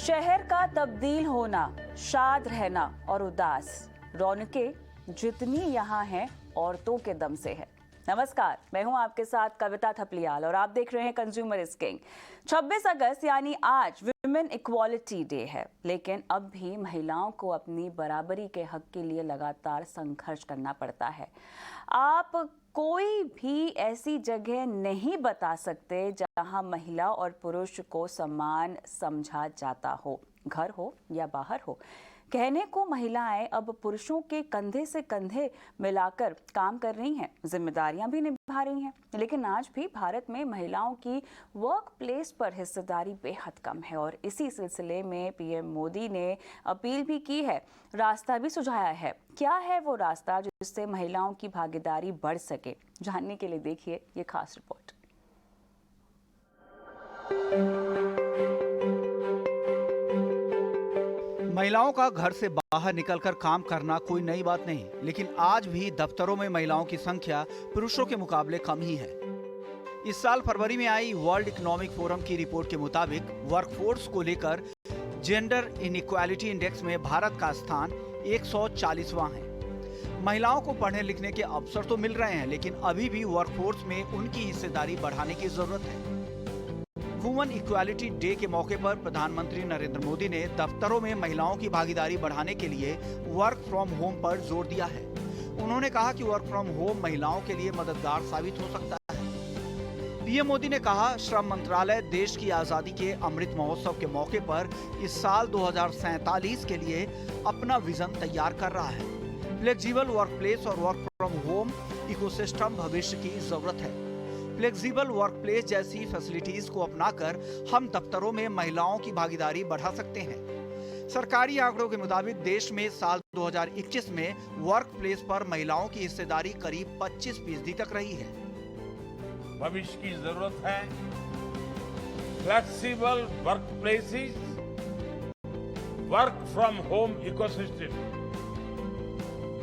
शहर का तब्दील होना, शाद रहना और उदास, रौनकें जितनी यहाँ हैं औरतों के दम से है। नमस्कार, मैं हूं आपके साथ कविता थपलियाल और आप देख रहे हैं कंज्यूमर इज किंग। 26 अगस्त यानी आज विमेन इक्वालिटी डे है, लेकिन अब भी महिलाओं को अपनी बराबरी के हक के लिए लगातार संघर्ष करना पड़ता है। आप कोई भी ऐसी जगह नहीं बता सकते जहां महिला और पुरुष को समान समझा जाता हो, घर हो या बाहर हो। कहने को महिलाएं अब पुरुषों के कंधे से कंधे मिलाकर काम कर रही हैं, जिम्मेदारियां भी निभा रही हैं, लेकिन आज भी भारत में महिलाओं की वर्क प्लेस पर हिस्सेदारी बेहद कम है। और इसी सिलसिले में पीएम मोदी ने अपील भी की है, रास्ता भी सुझाया है। क्या है वो रास्ता जिससे महिलाओं की भागीदारी बढ़ सके? जानने के लिए देखिए ये खास रिपोर्ट। महिलाओं का घर से बाहर निकलकर काम करना कोई नई बात नहीं, लेकिन आज भी दफ्तरों में महिलाओं की संख्या पुरुषों के मुकाबले कम ही है। इस साल फरवरी में आई वर्ल्ड इकोनॉमिक फोरम की रिपोर्ट के मुताबिक वर्कफोर्स को लेकर जेंडर इनइक्वालिटी इंडेक्स में भारत का स्थान 140वां है। महिलाओं को पढ़ने लिखने के अवसर तो मिल रहे हैं, लेकिन अभी भी वर्कफोर्स में उनकी हिस्सेदारी बढ़ाने की जरूरत है। वुमेन इक्वालिटी डे के मौके पर प्रधानमंत्री नरेंद्र मोदी ने दफ्तरों में महिलाओं की भागीदारी बढ़ाने के लिए वर्क फ्रॉम होम पर जोर दिया है। उन्होंने कहा कि वर्क फ्रॉम होम महिलाओं के लिए मददगार साबित हो सकता है। पीएम मोदी ने कहा, श्रम मंत्रालय देश की आजादी के अमृत महोत्सव के मौके पर इस साल 2047 के लिए अपना विजन तैयार कर रहा है। फ्लेक्सिबल वर्क प्लेस और वर्क फ्रॉम होम इकोसिस्टम भविष्य की जरूरत है। फ्लेक्सिबल वर्क प्लेस जैसी फैसिलिटीज को अपनाकर हम दफ्तरों में महिलाओं की भागीदारी बढ़ा सकते हैं। सरकारी आंकड़ों के मुताबिक देश में साल 2021 में वर्क प्लेस पर महिलाओं की हिस्सेदारी करीब 25% तक रही है। भविष्य की जरूरत है flexible work places, work from home ecosystem.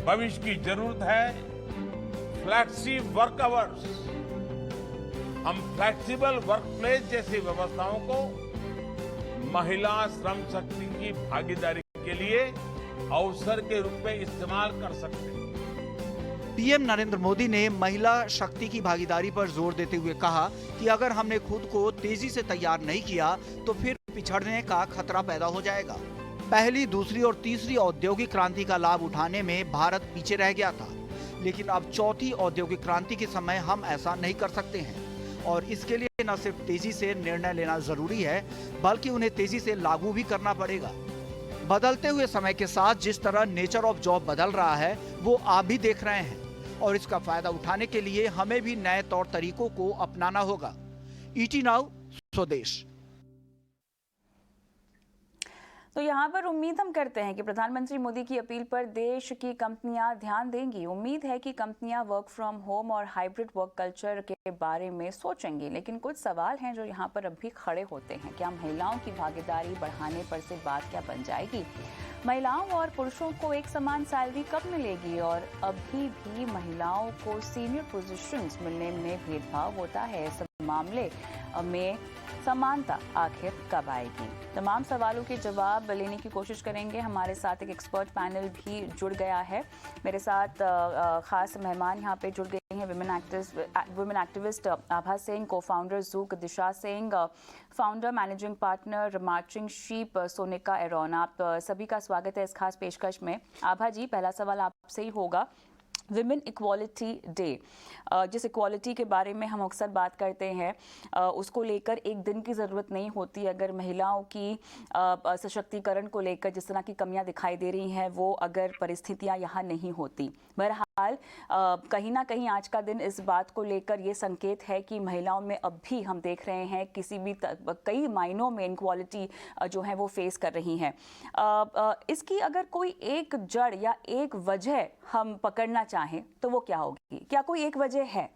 भविष्य की जरूरत है फ्लेक्सी वर्क आवर्स। हम फ्लेक्सिबल वर्क प्लेस जैसी व्यवस्थाओं को महिला श्रम शक्ति की भागीदारी के लिए अवसर के रूप में इस्तेमाल कर सकते हैं। पीएम नरेंद्र मोदी ने महिला शक्ति की भागीदारी पर जोर देते हुए कहा कि अगर हमने खुद को तेजी से तैयार नहीं किया तो फिर पिछड़ने का खतरा पैदा हो जाएगा। पहली, दूसरी और तीसरी औद्योगिक क्रांति का लाभ उठाने में भारत पीछे रह गया था, लेकिन अब चौथी औद्योगिक क्रांति के समय हम ऐसा नहीं कर सकते हैं। और इसके लिए न सिर्फ तेजी से निर्णय लेना जरूरी है, बल्कि उन्हें तेजी से लागू भी करना पड़ेगा। बदलते हुए समय के साथ जिस तरह नेचर ऑफ जॉब बदल रहा है, वो आप भी देख रहे हैं, और इसका फायदा उठाने के लिए हमें भी नए तौर तरीकों को अपनाना होगा। ईटी नाउ, स्वदेश। तो यहाँ पर उम्मीद हम करते हैं कि प्रधानमंत्री मोदी की अपील पर देश की कंपनियां ध्यान देंगी। उम्मीद है कि कंपनियां वर्क फ्रॉम होम और हाइब्रिड वर्क कल्चर के बारे में सोचेंगी, लेकिन कुछ सवाल हैं जो यहाँ पर अब भी खड़े होते हैं। क्या महिलाओं की भागीदारी बढ़ाने पर से बात क्या बन जाएगी? महिलाओं और पुरुषों को एक समान सैलरी कब मिलेगी? और अभी भी महिलाओं को सीनियर पोजीशंस मिलने में भेदभाव होता है। इस मामले में समानता आखिर कब आएगी? तमाम सवालों के जवाब लेने की कोशिश करेंगे। हमारे साथ एक एक्सपर्ट पैनल भी जुड़ गया है। मेरे साथ खास मेहमान यहाँ पे जुड़ गए हैं। Women activist Abha Singh, cofounder जूक Disha Singh, founder managing partner marching sheep Sonika Aron. आप सभी का स्वागत है इस खास पेशकश में। आभा जी, पहला सवाल आपसे ही होगा। विमेन इक्वालिटी डे, जिस इक्वालिटी के बारे में हम अक्सर बात करते हैं, उसको लेकर एक दिन की ज़रूरत नहीं होती। अगर महिलाओं की सशक्तिकरण को लेकर जिस तरह की कमियां दिखाई दे रही हैं, वो अगर परिस्थितियां यहाँ नहीं होती। बहरहाल कहीं ना कहीं आज का दिन इस बात को लेकर ये संकेत है कि महिलाओं में अब भी हम देख रहे हैं कई मायनों में इनक्वालिटी जो है वो फेस कर रही हैं। इसकी अगर कोई एक जड़ या एक वजह हम पकड़ना चाहें तो वो क्या होगी? क्या कोई एक वजह है?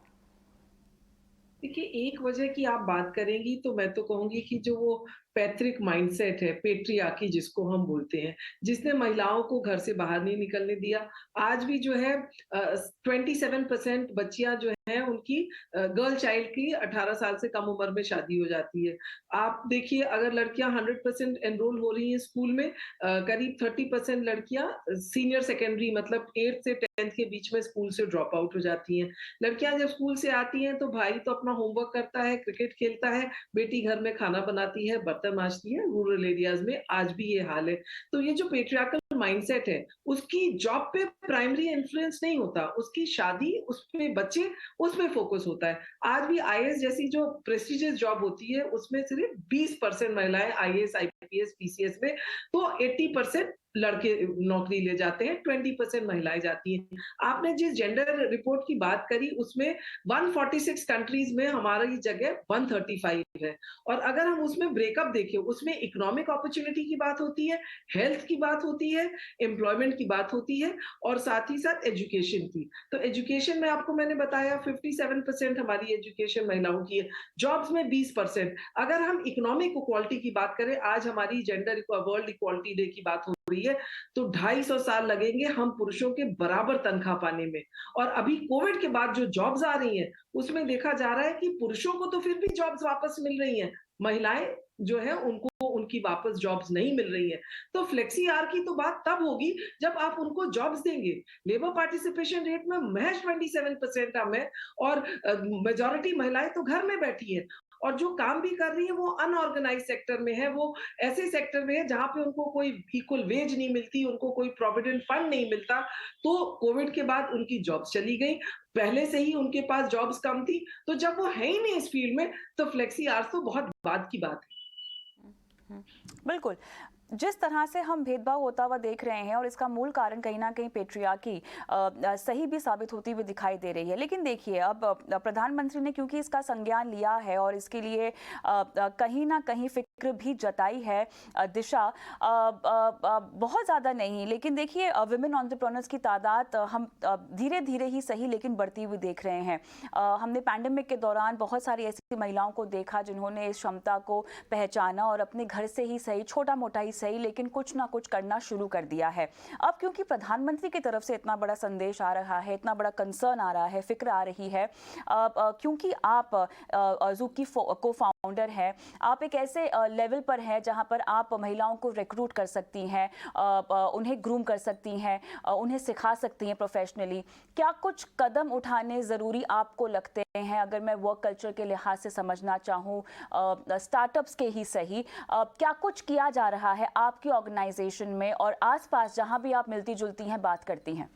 देखिए, एक वजह की आप बात करेंगी तो मैं तो कहूंगी कि जो वो पैतृक माइंडसेट है, पेट्रियार्की जिसको हम बोलते हैं, जिसने महिलाओं को घर से बाहर नहीं निकलने दिया। आज भी जो है 27% बच्चियां जो हैं उनकी गर्ल चाइल्ड की 18 साल से कम उम्र में शादी हो जाती है। आप देखिए अगर लड़कियां 100% एनरोल हो रही हैं स्कूल में, करीब 30% लड़कियां सीनियर सेकेंडरी मतलब 8th से 10th के बीच में स्कूल से ड्रॉप आउट हो जाती हैं। लड़कियां जब स्कूल से आती हैं तो भाई तो अपना होमवर्क करता है, क्रिकेट खेलता है, बेटी घर में खाना बनाती है, बर्तन मांजती है। रूरल एरियाज में आज भी ये हाल है। तो ये जो पेट्रियार्कल माइंडसेट है, उसकी जॉब पे प्राइमरी इन्फ्लुएंस नहीं होता, उसकी शादी, उसपे बच्चे, उसमें फोकस होता है। आज भी आईएएस जैसी जो प्रेस्टिजियस जॉब होती है, उसमें सिर्फ 20% महिलाएं आईएएस, आईपीएस, पीसीएस में, तो 80% लड़के नौकरी ले जाते हैं, 20% महिलाएं जाती हैं। आपने जिस जेंडर रिपोर्ट की बात करी, उसमें 146 कंट्रीज में हमारी जगह 135 है। और अगर हम उसमें ब्रेकअप देखें, उसमें इकोनॉमिक अपॉर्चुनिटी की बात होती है, हेल्थ की बात होती है, एम्प्लॉयमेंट की बात होती है, और साथ ही साथ एजुकेशन की। तो एजुकेशन में आपको मैंने बताया 57% हमारी एजुकेशन महिलाओं की है, जॉब्स में 20%। अगर हम इकोनॉमिक इक्वालिटी की बात करें, आज हमारी जेंडर वर्ल्ड इक्वालिटी डे की बात हो रही है, तो 250 साल लगेंगे हम पुरुषों के बराबर तनख्वाह पाने में। और अभी कोविड के बाद जो जॉब्स आ रही हैं, उसमें देखा जा रहा है कि पुरुषों को तो फिर भी जॉब्स वापस मिल रही हैं, महिलाएं जो है उनको उनकी वापस जॉब्स नहीं मिल रही है। तो फ्लेक्सी आर की तो बात तब होगी जब आप उनको जॉब्स देंगे। लेबर पार्टिसिपेशन रेट में महज 27% हम है, और मेजॉरिटी महिलाएं तो घर में बैठी है, और जो काम भी कर रही है वो अनऑर्गेनाइज सेक्टर में है, वो ऐसे सेक्टर में है जहां पे उनको कोई इक्वल वेज नहीं मिलती, उनको कोई प्रोविडेंट फंड नहीं मिलता। तो कोविड के बाद उनकी जॉब्स चली गई, पहले से ही उनके पास जॉब्स कम थी, तो जब वो है ही नहीं इस फील्ड में, तो फ्लेक्सी आवर्स तो बहुत बाद की बात है। बिल्कुल। जिस तरह से हम भेदभाव होता हुआ देख रहे हैं और इसका मूल कारण कहीं ना कहीं पेट्रियार्की सही भी साबित होती हुई दिखाई दे रही है। लेकिन देखिए अब प्रधानमंत्री ने क्योंकि इसका संज्ञान लिया है और इसके लिए कहीं ना कहीं फिक्र भी जताई है, दिशा बहुत ज़्यादा नहीं, लेकिन देखिए विमेन एंटरप्रेन्योर्स की तादाद हम धीरे धीरे ही सही लेकिन बढ़ती हुई देख रहे हैं। हमने पैंडेमिक के दौरान बहुत सारी ऐसी महिलाओं को देखा जिन्होंने इस क्षमता को पहचाना और अपने घर से ही सही, छोटा मोटा ही सही, लेकिन कुछ ना कुछ करना शुरू कर दिया है। अब क्योंकि प्रधानमंत्री की तरफ से इतना बड़ा संदेश आ रहा है, इतना बड़ा कंसर्न आ रहा है, फिक्र आ रही है, क्योंकि आप ज़ू की को फाउंडर है, आप एक ऐसे लेवल पर हैं जहां पर आप महिलाओं को रिक्रूट कर सकती हैं, उन्हें ग्रूम कर सकती हैं, उन्हें सिखा सकती हैं प्रोफेशनली। क्या कुछ कदम उठाने ज़रूरी आपको लगते हैं, अगर मैं वर्क कल्चर के लिहाज से समझना चाहूँ, स्टार्टअप्स के ही सही, क्या कुछ किया जा रहा है आपकी ऑर्गेनाइजेशन में और आसपास जहां भी आप मिलती जुलती हैं, बात करती हैं?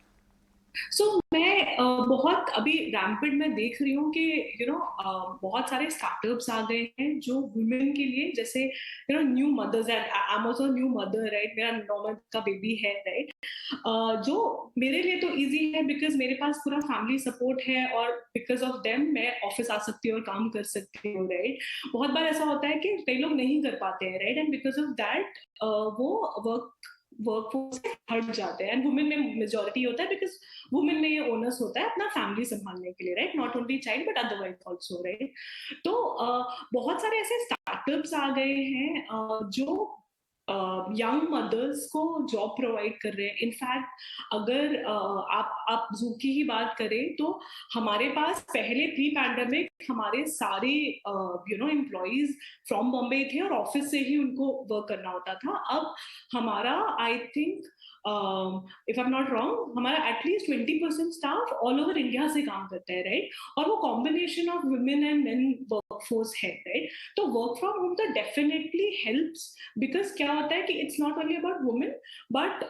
मैं बहुत अभी रैम्पेड में देख रही हूँ कि बहुत सारे स्टार्टअप्स आ गए हैं जो वुमेन के लिए, जैसे new mothers and Amazon new mother, right, मेरा 9 मंथ का बेबी है, राइट, जो मेरे लिए तो इजी है बिकॉज मेरे पास पूरा फैमिली सपोर्ट है और बिकॉज ऑफ देम मैं ऑफिस आ सकती हूँ और काम कर सकती हूँ, राइट। बहुत बार ऐसा होता है कि कई लोग नहीं कर पाते हैं, right, and because of that वो वर्कफोर्स हट जाते हैं, एंड वुमेन में मेजॉरिटी होता है बिकॉज वुमेन में ये ओनर्स होता है अपना फैमिली संभालने के लिए, right, not only child but otherwise also, right. तो बहुत सारे ऐसे स्टार्टअप्स आ गए हैं जो यंग मदर्स को जॉब प्रोवाइड कर रहे हैं। इनफैक्ट अगर आप ज़ू की ही बात करें तो हमारे पास पहले प्री पैंडेमिक हमारे सारे एम्प्लॉइज फ्रॉम बॉम्बे थे और ऑफिस से ही उनको वर्क करना होता था। अब हमारा I think if I am not wrong, हमारा at least 20% staff all over India से काम करता है, राइट, और वो combination of women and men workforce है, राइट। तो वर्क फ्रॉम होम तो डेफिनेटली हेल्प्स, बिकॉज क्या होता है कि it's not only about women but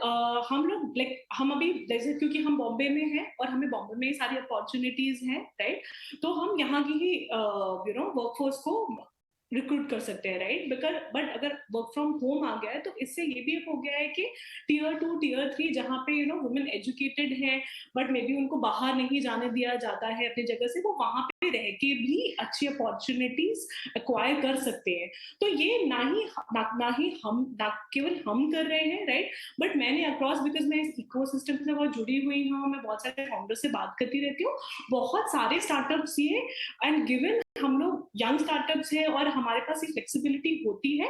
हम लोग लाइक हम अभी जैसे क्योंकि हम बॉम्बे में हैं और हमें बॉम्बे में ही सारी अपॉर्चुनिटीज हैं, राइट, तो हम यहाँ की ही वर्कफोर्स को रिक्रूट कर सकते हैं, राइट, बट अगर वर्क फ्रॉम होम आ गया है तो इससे ये भी हो गया है कि टियर 2 टियर 3 जहाँ पे वुमेन एजुकेटेड है बट मे बी उनको बाहर नहीं जाने दिया जाता है अपनी जगह से, वो वहां पे रह के भी अच्छी अपॉर्चुनिटीज एक्वायर कर सकते हैं। तो ये ना केवल हम कर रहे हैं, राइट, बट मैंने अक्रॉस, बिकॉज मैं इस इकोसिस्टम से बहुत जुड़ी हुई हूँ, मैं बहुत सारे फाउंडर से बात करती रहती हूँ, बहुत सारे स्टार्टअप्स ये, एंड गिवन हम लोग यंग स्टार्टअप्स है और हमारे पास ये फ्लेक्सिबिलिटी होती है,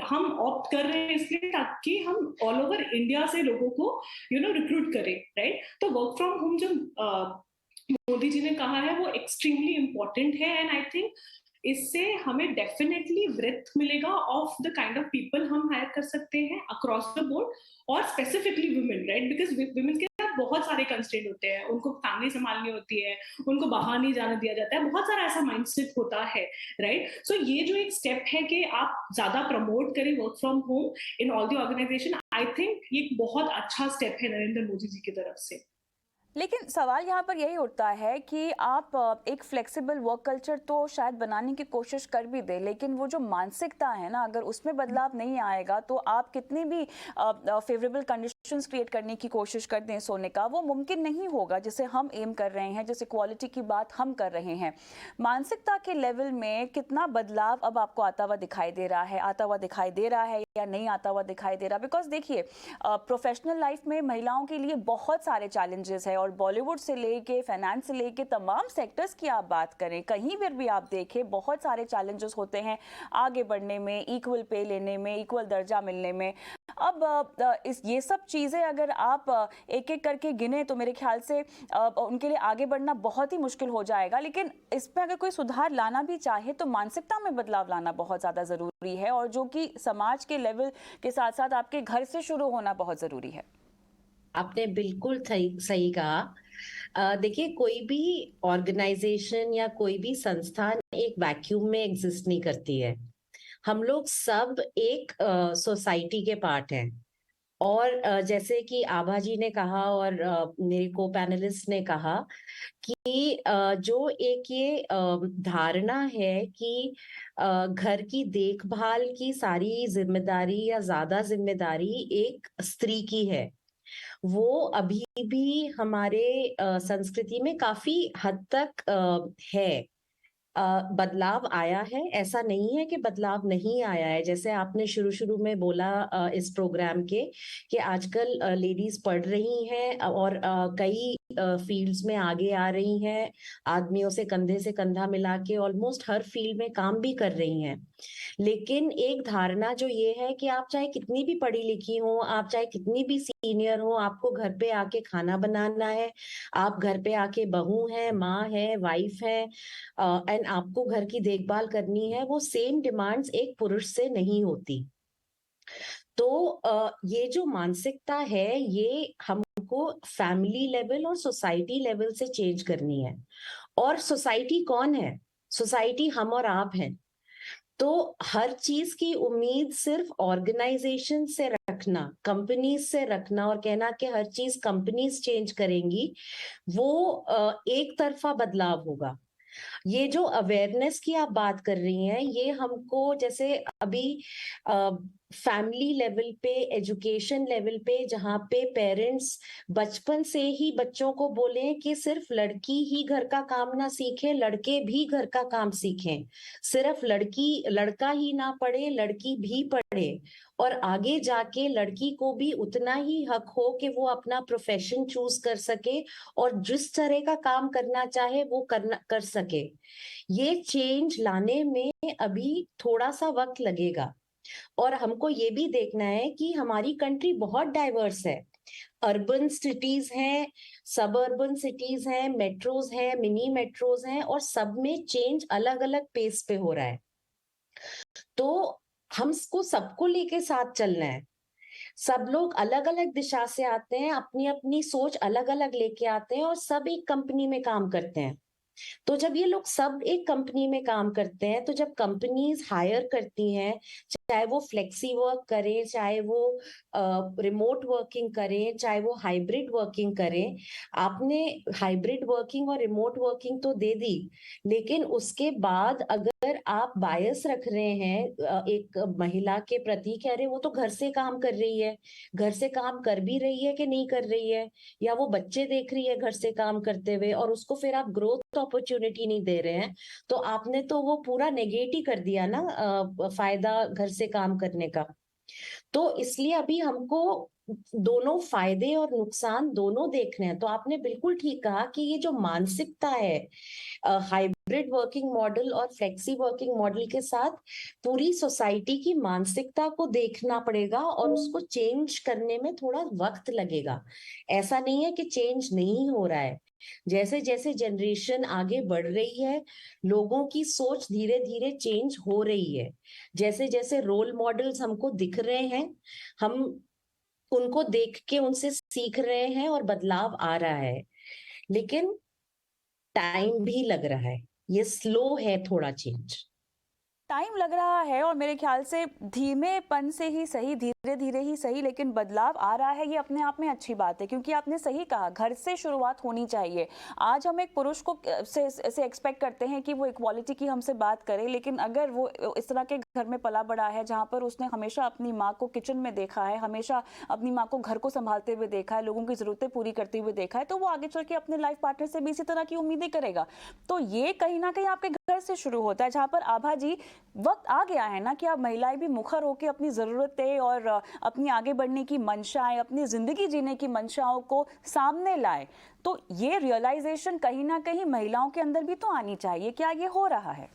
हम ऑप्ट कर रहे हैं इसलिए ताकि हम ऑल ओवर इंडिया से लोगों को रिक्रूट करें, राइट। तो वर्क फ्रॉम होम जो मोदी जी ने कहा है वो एक्सट्रीमली इम्पोर्टेंट है, एंड आई थिंक इससे हमें डेफिनेटली ब्रेथ मिलेगा of the kind of people हम हायर कर सकते हैं अक्रॉस द बोर्ड, और specifically women, right, because women के साथ बहुत सारे कंस्ट्रेंट होते हैं, उनको फैमिली संभालनी होती है, उनको बाहर नहीं जाने दिया जाता है, बहुत सारा ऐसा माइंडसेट होता है, राइट। सो ये जो एक स्टेप है कि आप ज्यादा प्रमोट करें work from home in all the organisation, I think ये एक बहुत अच्छा स्टेप है नरेंद्र मोदी जी की तरफ से। लेकिन सवाल यहाँ पर यही उठता है कि आप एक फ्लेक्सिबल वर्क कल्चर तो शायद बनाने की कोशिश कर भी दे, लेकिन वो जो मानसिकता है ना, अगर उसमें बदलाव नहीं आएगा तो आप कितनी भी फेवरेबल कंडीशंस क्रिएट करने की कोशिश कर दें सोने का, वो मुमकिन नहीं होगा जिसे हम एम कर रहे हैं, जैसे क्वालिटी की बात हम कर रहे हैं। मानसिकता के लेवल में कितना बदलाव अब आपको आता हुआ दिखाई दे रहा है, या नहीं आता हुआ दिखाई दे रहा? बिकॉज देखिए, प्रोफेशनल लाइफ में महिलाओं के लिए बहुत सारे चैलेंजेस है, और बॉलीवुड से लेके फाइनेंस से लेके तमाम सेक्टर्स की आप बात करें, कहीं पर भी आप देखें बहुत सारे चैलेंजेस होते हैं आगे बढ़ने में, इक्वल पे लेने में, इक्वल दर्जा मिलने में। अब ये सब चीज़ें अगर आप एक एक करके गिने तो मेरे ख्याल से उनके लिए आगे बढ़ना बहुत ही मुश्किल हो जाएगा। लेकिन इसमें अगर कोई सुधार लाना भी चाहे तो मानसिकता में बदलाव लाना बहुत ज़्यादा ज़रूरी है, और जो कि समाज के लेवल के साथ साथ आपके घर से शुरू होना बहुत ज़रूरी है। आपने बिल्कुल सही सही कहा। देखिए, कोई भी ऑर्गेनाइजेशन या कोई भी संस्थान एक वैक्यूम में एग्जिस्ट नहीं करती है। हम लोग सब एक सोसाइटी के पार्ट हैं, और जैसे कि आभा जी ने कहा और मेरे को पैनलिस्ट ने कहा कि जो एक ये धारणा है कि घर की देखभाल की सारी जिम्मेदारी या ज्यादा जिम्मेदारी एक स्त्री की है, वो अभी भी हमारे संस्कृति में काफी हद तक है। बदलाव आया है, ऐसा नहीं है कि बदलाव नहीं आया है। जैसे आपने शुरू शुरू में बोला इस प्रोग्राम के कि आजकल लेडीज पढ़ रही हैं और कई फील्ड्स में आगे आ रही हैं, आदमियों से कंधा मिला के ऑलमोस्ट हर फील्ड में काम भी कर रही हैं। लेकिन एक धारणा जो ये है कि आप चाहे कितनी भी पढ़ी लिखी हो, आप चाहे कितनी भी सीनियर हो, आपको घर पे आके खाना बनाना है, आप घर पे आके बहू है, माँ है, वाइफ है, एंड आपको घर की देखभाल करनी है, वो सेम डिमांड्स एक पुरुष से नहीं होती। तो ये जो मानसिकता है, ये हमको फैमिली लेवल और सोसाइटी लेवल से चेंज करनी है। और सोसाइटी कौन है? सोसाइटी हम और आप हैं। तो हर चीज की उम्मीद सिर्फ ऑर्गेनाइजेशन से रखना, कंपनीज से रखना और कहना कि हर चीज कंपनीज चेंज करेंगी, वो एक तरफा बदलाव होगा। ये जो अवेयरनेस की आप बात कर रही हैं, ये हमको जैसे अभी फैमिली लेवल पे, एजुकेशन लेवल पे, जहाँ पे पेरेंट्स बचपन से ही बच्चों को बोले कि सिर्फ लड़की ही घर का काम ना सीखे, लड़के भी घर का काम सीखें, सिर्फ लड़का ही ना पढ़े, लड़की भी पढ़े, और आगे जाके लड़की को भी उतना ही हक हो कि वो अपना प्रोफेशन चूज कर सके और जिस तरह का काम करना चाहे वो कर सके। ये चेंज लाने में अभी थोड़ा सा वक्त लगेगा, और हमको ये भी देखना है कि हमारी कंट्री बहुत डाइवर्स है। अर्बन सिटीज हैं, सब अर्बन सिटीज हैं, मेट्रोज हैं, मिनी मेट्रोज हैं, और सब में चेंज अलग अलग पेस पे हो रहा है। तो हमको सबको लेके साथ चलना है। सब लोग अलग अलग दिशा से आते हैं, अपनी अपनी सोच अलग अलग लेके आते हैं, और सब एक कंपनी में काम करते हैं। तो जब ये लोग सब एक कंपनी में काम करते हैं, तो जब कंपनीज हायर करती हैं, चाहे वो फ्लेक्सी वर्क करें, चाहे वो रिमोट वर्किंग करें, चाहे वो हाइब्रिड वर्किंग करें, आपने हाइब्रिड वर्किंग और रिमोट वर्किंग तो दे दी, लेकिन उसके बाद अगर आप बायस रख रहे हैं एक महिला के प्रति कि अरे वो तो घर से काम कर रही है, घर से काम कर भी रही है कि नहीं कर रही है, या वो बच्चे देख रही है घर से काम करते हुए, और उसको फिर आप ग्रोथ अपॉर्चुनिटी नहीं दे रहे हैं, तो आपने तो वो पूरा नेगेट ही कर दिया ना फायदा घर से काम करने का। तो इसलिए अभी हमको दोनों फायदे और नुकसान दोनों देखने हैं। तो आपने बिल्कुल ठीक कहा कि ये जो मानसिकता है हाइब्रिड वर्किंग मॉडल और फ्लेक्सी वर्किंग मॉडल के साथ पूरी सोसाइटी की मानसिकता को देखना पड़ेगा और उसको चेंज करने में थोड़ा वक्त लगेगा। ऐसा नहीं है कि चेंज नहीं हो रहा है। जैसे जैसे जनरेशन आगे बढ़ रही है, लोगों की सोच धीरे धीरे चेंज हो रही है। जैसे जैसे रोल मॉडल्स हमको दिख रहे हैं, हम उनको देख के उनसे सीख रहे हैं और बदलाव आ रहा है। लेकिन टाइम भी लग रहा है, ये स्लो है थोड़ा चेंज। टाइम लग रहा है और मेरे ख्याल से धीमेपन से ही सही, धीरे धीरे ही सही, लेकिन बदलाव आ रहा है। ये अपने आप में अच्छी बात है, क्योंकि आपने सही कहा, घर से शुरुआत होनी चाहिए। आज हम एक पुरुष को से एक्सपेक्ट करते हैं कि वो इक्वालिटी की हमसे बात करे, लेकिन अगर वो इस तरह के घर में पला बड़ा है जहाँ पर उसने हमेशा अपनी माँ को किचन में देखा है, हमेशा अपनी माँ को घर को संभालते हुए देखा है, लोगों की ज़रूरतें पूरी करते हुए देखा है, तो वो आगे चल के अपने लाइफ पार्टनर से भी इसी तरह की उम्मीदें करेगा। तो ये कहीं ना कहीं आपके घर से शुरू होता है, जहाँ पर आभा जी वक्त आ गया है ना कि आप महिलाएं भी मुखर होकर अपनी ज़रूरतें और अपनी आगे बढ़ने की मंशाएं, अपनी ज़िंदगी जीने की मंशाओं को सामने लाए। तो ये रियलाइजेशन कहीं ना कहीं महिलाओं के अंदर भी तो आनी चाहिए। क्या ये हो रहा है?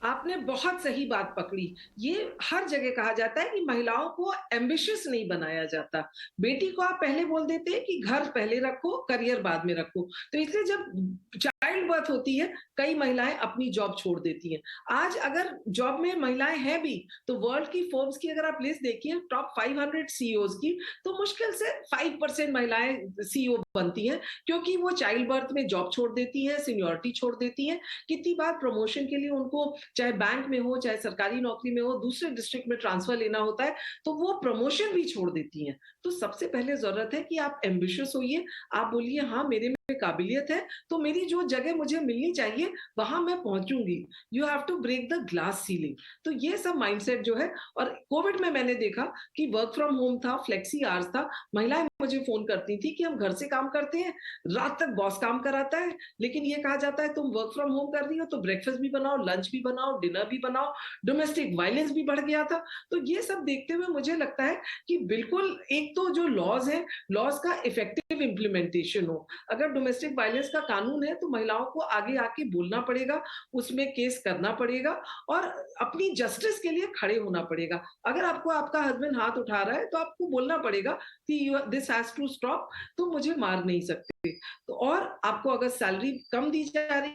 आपने बहुत सही बात पकड़ी। ये हर जगह कहा जाता है कि महिलाओं को एम्बिशियस नहीं बनाया जाता। बेटी को आप पहले बोल देते हैं कि घर पहले रखो, करियर बाद में रखो। तो इसलिए जब चाइल्ड बर्थ होती है, कई महिलाएं अपनी जॉब छोड़ देती हैं। आज अगर जॉब में महिलाएं हैं भी, तो वर्ल्ड की फोर्ब्स की अगर आप लिस्ट देखिए, टॉप 500 सीईओज की, तो मुश्किल से 5% महिलाएं सीईओ बनती हैं, क्योंकि वो चाइल्ड बर्थ में जॉब छोड़ देती हैं, सीनियरिटी छोड़ देती हैं। कितनी बार प्रमोशन के लिए उनको चाहे बैंक में हो, चाहे सरकारी नौकरी में हो, दूसरे डिस्ट्रिक्ट में ट्रांसफर लेना होता है, तो वो प्रमोशन भी छोड़ देती हैं। तो सबसे पहले जरूरत है कि आप एम्बिशियस होइए, आप बोलिए हाँ मेरे में काबिलियत है, तो मेरी जो जगह मुझे मिलनी चाहिए वहां मैं पहुंचूंगी। You have to break the glass ceiling. तो ये सब माइंडसेट जो है, और कोविड में मैंने देखा कि वर्क फ्रॉम होम था, फ्लेक्सी आवर्स था, महिलाएं मुझे फोन करती थी कि हम घर से काम करते हैं, रात तक बॉस काम कराता है, लेकिन ये कहा जाता है तुम वर्क फ्रॉम होम कर रही हो तो ब्रेकफास्ट भी बनाओ, लंच भी बनाओ, डिनर भी बनाओ। डोमेस्टिक वायलेंस भी बढ़ गया था। तो ये सब देखते हुए मुझे लगता है कि बिल्कुल एक तो जो लॉज है, लॉज का इफेक्टिव इम्प्लीमेंटेशन हो। अगर डोमेस्टिक वायलेंस का कानून है तो महिलाओं को आगे आके बोलना पड़ेगा, उसमें केस करना पड़ेगा और अपनी जस्टिस के लिए खड़े होना पड़ेगा। अगर आपको आपका हस्बैंड हाथ उठा रहा है तो आपको बोलना पड़ेगा कि दिस हैज टू स्टॉप, तो मुझे मार नहीं सकते। तो और आपको अगर सैलरी कम दी जा रही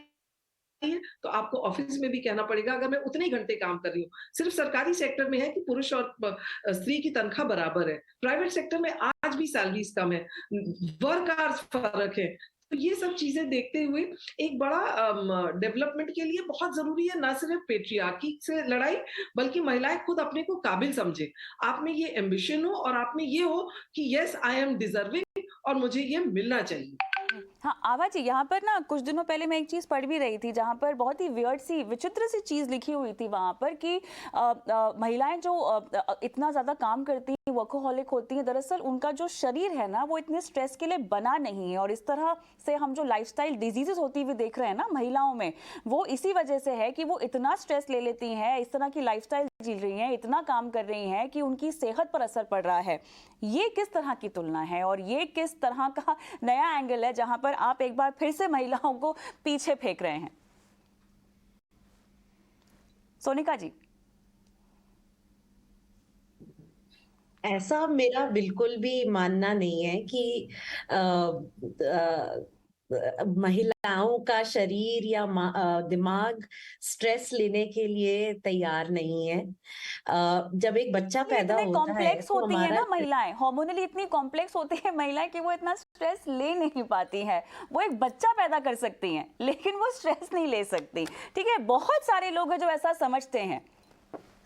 है तो आपको ऑफिस में भी कहना पड़ेगा, अगर मैं उतने ही घंटे काम कर रही हूँ। सिर्फ सरकारी सेक्टर में है कि पुरुष और स्त्री की तनख्वाह बराबर है, प्राइवेट सेक्टर में आज भी सैलरीज कम है, वर्क आवर्स फर्क है। तो ये सब चीजें देखते हुए एक बड़ा डेवलपमेंट के लिए बहुत जरूरी है, ना सिर्फ पेट्रियार्की से लड़ाई, बल्कि महिलाएं खुद अपने को काबिल समझे, आप में ये एम्बिशन हो और आप में ये हो कि यस आई एम डिजर्विंग और मुझे ये मिलना चाहिए। हाँ आभा जी, यहाँ पर ना कुछ दिनों पहले मैं एक चीज़ पढ़ भी रही थी, जहाँ पर बहुत ही वियर्ड सी, विचित्र सी चीज़ लिखी हुई थी वहाँ पर कि महिलाएं जो इतना ज़्यादा काम करती हैं, वर्कोहॉलिक होती हैं, दरअसल उनका जो शरीर है ना वो इतने स्ट्रेस के लिए बना नहीं है। और इस तरह से हम जो लाइफस्टाइल डिजीजेस होती हुई देख रहे हैं ना महिलाओं में, वो इसी वजह से है कि वो इतना स्ट्रेस ले लेती हैं, इस तरह की लाइफस्टाइल जी रही हैं, इतना काम कर रही हैं कि उनकी सेहत पर असर पड़ रहा है। ये किस तरह की तुलना है और ये किस तरह का नया एंगल है जहां पर आप एक बार फिर से महिलाओं को पीछे फेंक रहे हैं? सोनिका जी। ऐसा मेरा बिल्कुल भी मानना नहीं है कि महिलाओं का शरीर या दिमाग स्ट्रेस लेने के लिए तैयार नहीं है। जब एक बच्चा पैदा होता है कॉम्प्लेक्स तो होती है हमारा ना महिलाएं, हार्मोनली इतनी कॉम्प्लेक्स होती है महिलाएं कि वो इतना स्ट्रेस ले नहीं पाती है। वो एक बच्चा पैदा कर सकती हैं लेकिन वो स्ट्रेस नहीं ले सकती। ठीक है, बहुत सारे लोग हैं जो ऐसा समझते हैं।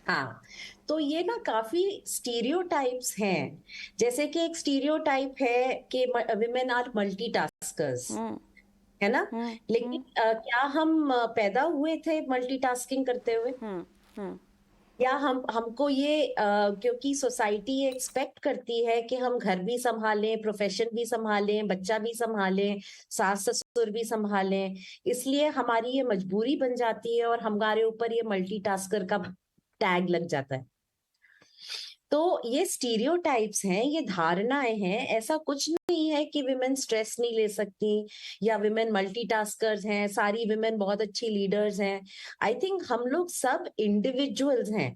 हाँ, तो ये ना काफी स्टीरियोटाइप्स हैं। जैसे कि एक स्टीरियोटाइप है कि विमेन आर मल्टीटास्कर्स, है ना? लेकिन क्या हम पैदा हुए थे मल्टीटास्किंग करते हुए? या हमको ये क्योंकि सोसाइटी ये एक्सपेक्ट करती है कि हम घर भी संभालें, प्रोफेशन भी संभालें, बच्चा भी संभालें, सास ससुर भी संभालें, इसलिए हमारी ये मजबूरी बन जाती है और हमारे ऊपर ये मल्टीटास्कर का टैग लग जाता है। तो ये स्टीरियोटाइप्स हैं, ये धारणाएं हैं। ऐसा कुछ नहीं है कि विमेन स्ट्रेस नहीं ले सकती या विमेन मल्टीटास्कर्स हैं, सारी विमेन बहुत अच्छी लीडर्स हैं। आई थिंक हम लोग सब इंडिविजुअल्स हैं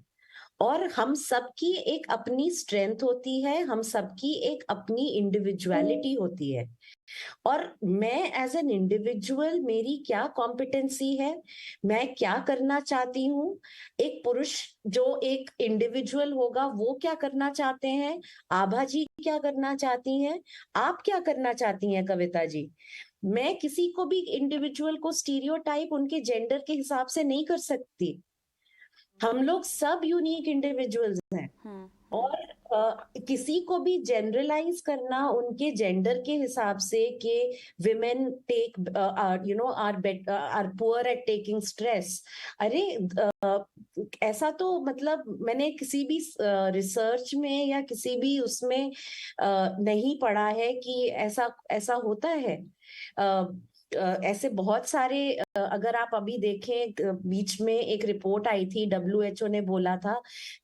और हम सबकी एक अपनी स्ट्रेंथ होती है, हम सबकी एक अपनी इंडिविजुअलिटी होती है। और मैं एज एन इंडिविजुअल, मेरी क्या कॉम्पिटेंसी है, मैं क्या करना चाहती हूँ, एक पुरुष जो एक इंडिविजुअल होगा वो क्या करना चाहते हैं, आभा जी क्या करना चाहती हैं, आप क्या करना चाहती हैं कविता जी। मैं किसी को भी इंडिविजुअल को स्टीरियोटाइप उनके जेंडर के हिसाब से नहीं कर सकती। हम लोग सब यूनिक इंडिविजुअल्स हैं और किसी को भी जनरलाइज करना उनके जेंडर के हिसाब से कि women tech are poor at taking stress, अरे ऐसा तो मतलब मैंने किसी भी रिसर्च में या किसी भी उसमें नहीं पढ़ा है कि ऐसा ऐसा होता है। ऐसे बहुत सारे अगर आप अभी देखें, बीच में एक रिपोर्ट आई थी, WHO ने बोला था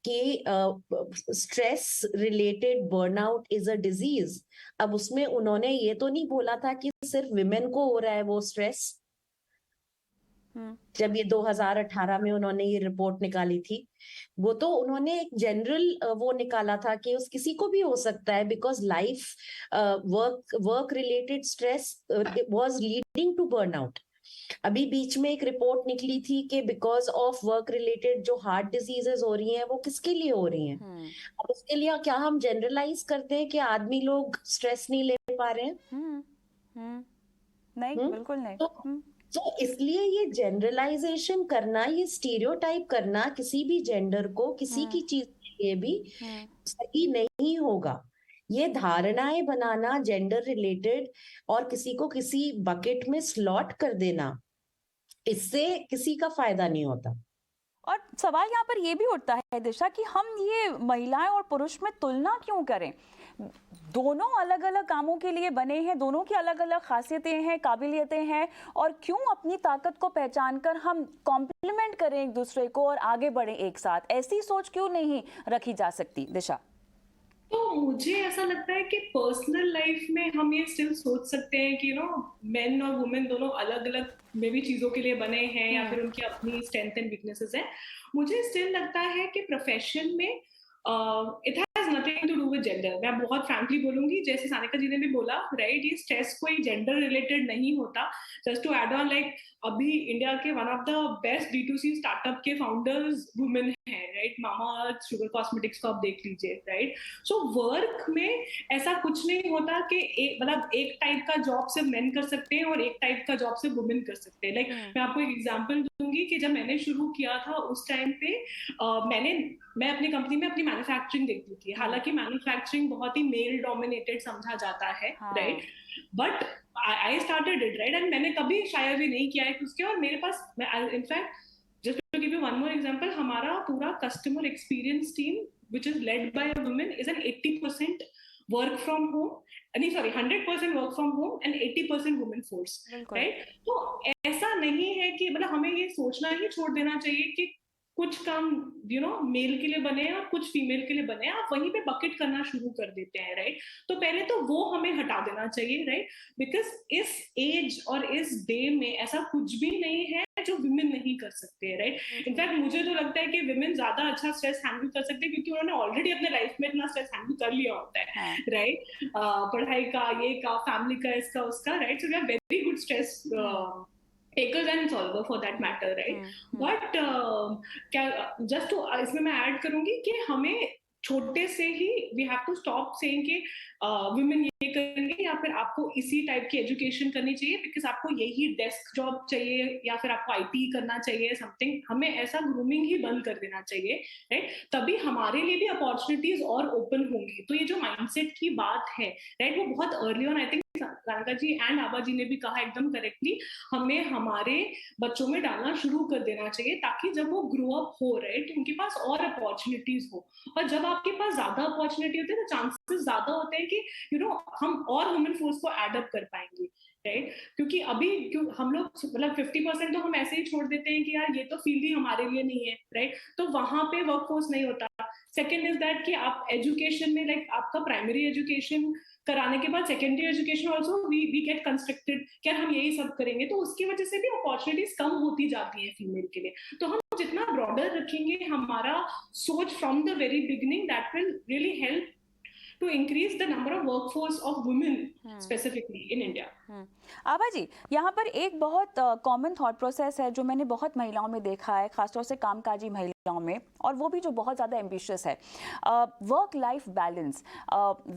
कि stress related burnout is a disease. अब उसमें उन्होंने ये तो नहीं बोला था कि सिर्फ विमेन को हो रहा है वो स्ट्रेस। जब ये 2018 में उन्होंने ये रिपोर्ट निकाली थी, वो तो उन्होंने एक जनरल वो निकाला था कि उस किसी को भी हो सकता है, because life work related stress was leading to burnout. अभी बीच में एक रिपोर्ट निकली थी कि बिकॉज ऑफ वर्क रिलेटेड जो हार्ट डिजीजेस हो रही हैं वो किसके लिए हो रही हैं। अब उसके लिए क्या हम जनरलाइज करते हैं कि आदमी लोग स्ट्रेस नहीं ले पा रहे हैं? नहीं, बिल्कुल नहीं। तो इसलिए ये जनरलाइजेशन करना, ये स्टीरियोटाइप करना किसी भी जेंडर को किसी की चीज के लिए भी सही नहीं होगा। ये धारणाएं बनाना जेंडर रिलेटेड और किसी को किसी बकेट में स्लॉट कर देना, इससे किसी का फायदा नहीं होता। और सवाल यहाँ पर ये भी उठता है दिशा कि हम ये महिलाएं और पुरुष में तुलना क्यों करें? दोनों अलग अलग कामों के लिए बने हैं, दोनों की अलग अलग खासियतें हैं, काबिलियतें हैं, और क्यों अपनी ताकत को पहचान कर हम कॉम्प्लीमेंट करें एक दूसरे को और आगे बढ़े एक साथ? ऐसी सोच क्यों नहीं रखी जा सकती दिशा? तो मुझे ऐसा लगता है कि पर्सनल लाइफ में हम ये स्टिल सोच सकते हैं कि मेन और वुमेन दोनों अलग अलग में भी चीजों के लिए बने हैं या फिर उनकी अपनी स्ट्रेंथ एंड वीकनेसेस हैं। मुझे स्टिल लगता है कि प्रोफेशन में it has nothing to do with gender. मैं बहुत फ्रैंकली बोलूंगी, जैसे सानिका जी ने भी बोला, राइट, ये स्ट्रेस कोई जेंडर रिलेटेड नहीं होता। Just to add on, like अभी इंडिया के one of the best D2C startup के फाउंडर्स वुमेन हैं, राइट। मामा शुगर कॉस्मेटिक्स को आप देख लीजिए, राइट। सो वर्क में ऐसा कुछ नहीं होता कि मतलब एक टाइप का जॉब सिर्फ मेन कर सकते हैं और एक टाइप का जॉब सिर्फ वुमेन कर सकते हैं। लाइक मैं आपको एक एग्जांपल दूंगी कि जब मैंने शुरू किया था उस टाइम पे मैं अपनी कंपनी में अपनी मैन्युफैक्चरिंग देखती थी। हालांकि मैन्युफैक्चरिंग बहुत ही मेल डोमिनेटेड समझा जाता है, right, but I started it, right, and मैंने कभी शायद भी नहीं किया है उसके। और मेरे पास, in fact just to give you one more example, हमारा पूरा customer experience team which is led by a woman is an 80% work from home, नहीं sorry 100% work from home and 80% women force, right. तो ऐसा नहीं है कि मतलब हमें ये सोचना ही छोड़ देना चाहिए कि कुछ काम मेल के लिए बने हैं और कुछ फीमेल के लिए बने हैं, आप वहीं पे बकेट करना शुरू कर देते हैं, राइट। तो पहले तो वो हमें हटा देना चाहिए, राइट, बिकॉज इस एज और इस डे में ऐसा कुछ भी नहीं है जो विमेन नहीं कर सकते, राइट। इनफैक्ट मुझे तो लगता है कि विमेन ज्यादा अच्छा स्ट्रेस हैंडल कर सकते हैं क्योंकि उन्होंने ऑलरेडी अपने लाइफ में इतना स्ट्रेस हैंडल कर लिया होता है, राइट। पढ़ाई का, ये का, फैमिली का, इसका उसका, right. So we are very good stress takers and solver for that matter, right? But just to इसमें मैं ऐड करूंगी कि हमें छोटे से ही we have to stop saying कि वुमेन ये करेंगे या फिर आपको इसी टाइप की एजुकेशन करनी चाहिए बिकॉज आपको यही डेस्क जॉब चाहिए या फिर आपको IT करना चाहिए समथिंग। हमें ऐसा ग्रूमिंग ही बंद कर देना चाहिए, राइट। तभी हमारे लिए भी अपॉर्चुनिटीज और ओपन होंगी। तो ये जो माइंडसेट की बात है, राइट, वो बहुत early on, I think Sanika ji and Abha ji ने भी कहा एकदम करेक्टली, हमें हमारे बच्चों में डालना शुरू कर देना चाहिए ताकि जब वो ग्रो अप हो, राइट, उनके पास और अपॉर्चुनिटीज हो। और जब आपके पास ज्यादा अपॉर्चुनिटी होती है तो चांसेस ज्यादा होते हैं कि हम और वुमेन फोर्स को एड अप कर पाएंगे, राइट। क्योंकि अभी हम लोग मतलब 50% तो हम ऐसे ही छोड़ देते हैं कि यार ये तो फील्ड ही हमारे लिए नहीं है, राइट। तो वहां पे वर्कफोर्स नहीं होता। सेकेंड इज दैट कि आप एजुकेशन में लाइक आपका प्राइमरी एजुकेशन कराने के बाद secondary education also we get constructed क्या हम यही सब करेंगे, तो उसकी वजह से भी अपॉर्चुनिटीज कम होती जाती है फीमेल के लिए। तो हम जितना ब्रॉडर रखेंगे हमारा सोच from the very beginning, that will really help to increase the number of workforce of women specifically in India. आभा जी, यहाँ पर एक बहुत कॉमन थॉट प्रोसेस है जो मैंने बहुत महिलाओं में देखा है, खासतौर से कामकाजी महिलाओं में, और वो भी जो बहुत ज़्यादा एम्बिशियस है। वर्क लाइफ बैलेंस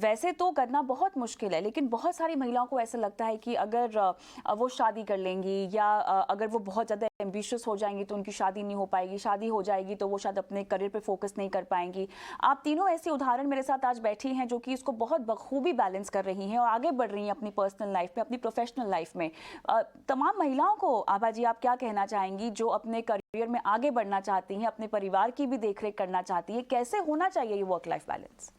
वैसे तो करना बहुत मुश्किल है, लेकिन बहुत सारी महिलाओं को ऐसा लगता है कि अगर वो शादी कर लेंगी या अगर वो बहुत ज़्यादा एम्बिशियस हो जाएंगी तो उनकी शादी नहीं हो पाएगी, शादी हो जाएगी तो वो शायद अपने करियर पे फोकस नहीं कर पाएंगी। आप तीनों ऐसे उदाहरण मेरे साथ आज बैठी हैं जो कि इसको बहुत बखूबी बैलेंस कर रही हैं और आगे बढ़ रही हैं अपनी पर्सनल लाइफ में, अपनी प्रोफेशनल लाइफ में। तमाम महिलाओं को आभा जी आप क्या कहना चाहेंगी जो अपने करियर में आगे बढ़ना चाहती हैं, अपने परिवार की भी देखरेख करना चाहती हैं, कैसे होना चाहिए ये वर्क लाइफ बैलेंस?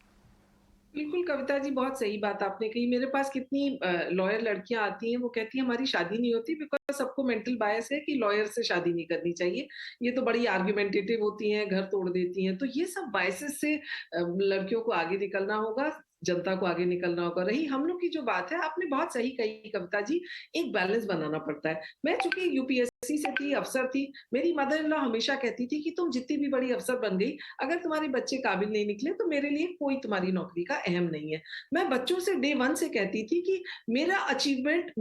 बिल्कुल कविता जी, बहुत सही बात आपने कही। मेरे पास कितनी लॉयर लड़कियां आती हैं, वो कहती हैं हमारी शादी नहीं होती बिकॉज सबको मेंटल बायस है कि लॉयर से शादी नहीं करनी चाहिए, ये तो बड़ी आर्ग्यूमेंटेटिव होती हैं, घर तोड़ देती हैं। तो ये सब बायसेस से लड़कियों को आगे निकलना होगा, जनता को आगे निकलना होगा। रही हम लोग की जो बात है, आपने बहुत सही कही कविता जी, एक बैलेंस बनाना पड़ता है। मैं चूंकि यूपीएससी से थी, अफसर थी, मेरी मदर इन लॉ हमेशा कहती थी कि तुम जितनी भी बड़ी अफसर बन गई, अगर तुम्हारे बच्चे काबिल नहीं निकले तो मेरे लिए कोई तुम्हारी नौकरी का अहम नहीं है। मैं बच्चों से डे 1 से कहती थी कि मेरा अचीवमेंट,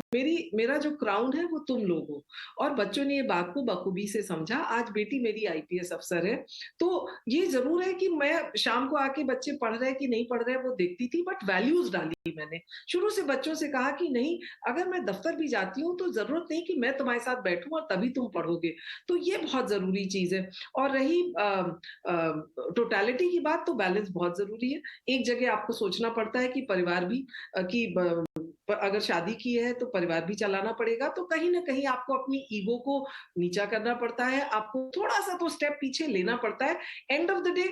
मेरा जो क्राउन है वो तुम लोग हो। और बच्चों ने ये बात को बखूबी से समझा। आज बेटी मेरी आईपीएस अफसर है। तो ये जरूर है कि मैं शाम को आके बच्चे पढ़ रहे कि नहीं पढ़ रहे वो देखती थी, बट वैल्यूज डाली मैंने। शुरू से बच्चों से कहा कि नहीं, अगर मैं दफ्तर भी जाती हूँ तो जरूरत नहीं कि मैं तुम्हारे साथ बैठूं और तभी तुम पढ़ोगे। तो ये बहुत जरूरी चीज है। और रही टोटलिटी की बात, तो बैलेंस बहुत जरूरी है। एक जगह आपको सोचना पड़ता है कि परिवार भी अगर शादी की है तो परिवार भी चलाना पड़ेगा, तो कहीं ना कहीं आपको अपनी ईगो को नीचा करना पड़ता है, आपको थोड़ा सा तो स्टेप पीछे लेना पड़ता है। End of the day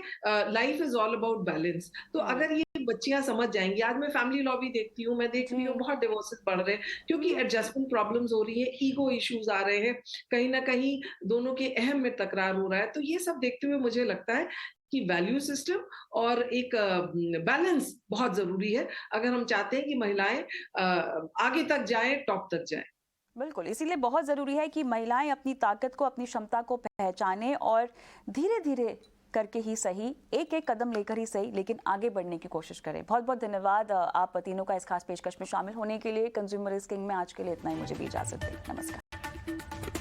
life is all about balance. तो अगर ये बच्चियां समझ जाएंगी, आज मैं फैमिली लॉ भी देखती हूँ, मैं देख रही हूँ बहुत डिवोर्सेस बढ़ रहे हैं क्योंकि एडजस्टमेंट प्रॉब्लम्स हो रही है, ईगो इश्यूज आ रहे हैं, कहीं ना कहीं दोनों के अहम में तकरार हो रहा है। तो ये सब देखते हुए मुझे लगता है कि वैल्यू सिस्टम और एक बैलेंस बहुत जरूरी है अगर हम चाहते हैं कि महिलाएं आगे तक जाएं, टॉप तक जाएं। बिल्कुल, इसीलिए बहुत ज़रूरी है कि महिलाएं अपनी ताकत को, अपनी क्षमता को पहचानें और धीरे धीरे करके ही सही, एक एक कदम लेकर ही सही, लेकिन आगे बढ़ने की कोशिश करें। बहुत बहुत धन्यवाद आप तीनों का इस खास पेशकश में शामिल होने के लिए। कंज्यूमर इज किंग में आज के लिए इतना ही, मुझे भी इजाज़त दें। नमस्कार।